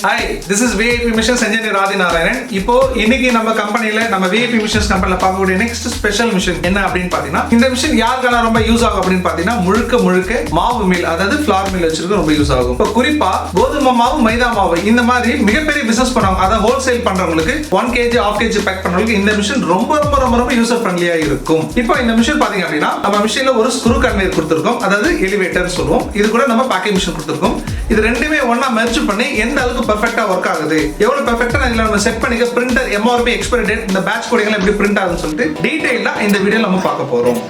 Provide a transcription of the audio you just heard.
Hi, this is VIP Missions Engineer Adi Narayanan. இப்போ இன்னைக்கு நம்ம கம்பெனில நம்ம VIP Missions கம்பெனில பார்க்கக்கூடிய நெக்ஸ்ட் ஸ்பெஷல் மிஷன் என்ன அப்படின்னு பாத்தீங்கன்னா இந்த மிஷன் யாருக்கெல்லாம் ரொம்ப யூஸ் ஆகும் அப்படின்னு பாத்தீங்கன்னா முழுக்க மாவு மில் அதாவது ஃப்ளார் மில் வச்சிருக்க ரொம்ப யூஸ் ஆகும். இப்போ குறிப்பா கோதுமை மாவு மைதா மாவு இந்த மாதிரி மிகப்பெரிய பிசினஸ் பண்ணுவாங்க அதாவது ஹோல்சேல் பண்றவங்களுக்கு 1 kg ½ kg பேக் பண்றவங்களுக்கு இந்த மிஷன் ரொம்ப யூசர் ஃப்ரெண்ட்லியா இருக்கும். இப்போ இந்த மிஷன் பாத்தீங்க அப்படின்னா நம்ம மிஷின்ல ஒரு ஸ்க்ரூ கன்வேயர் கொடுத்திருக்கோம் அதாவது எலிவேட்டர் சொல்லுவோம். இது கூட நம்ம பேக்கிங் மிஷன் கொடுத்திருக்கோம். இது ரெண்டுமே ஒண்ணா மெர்ஜ் பண்ணி எந்த அளவுக்கு பெர்ஃபெக்ட்டா வர்க் ஆகுது எவ்வளவு பெர்ஃபெக்ட்டா இதுல நம்ம செட் பண்ணிக்க பிரிண்டர் MRP எக்ஸ்பைரி டேட் இந்த பேட்ச் கோடிங்ல எப்படி பிரிண்ட் ஆகுதுன்னு சொல்லிட்டு டீடைலா இந்த வீடியோல நம்ம பார்க்க போறோம்.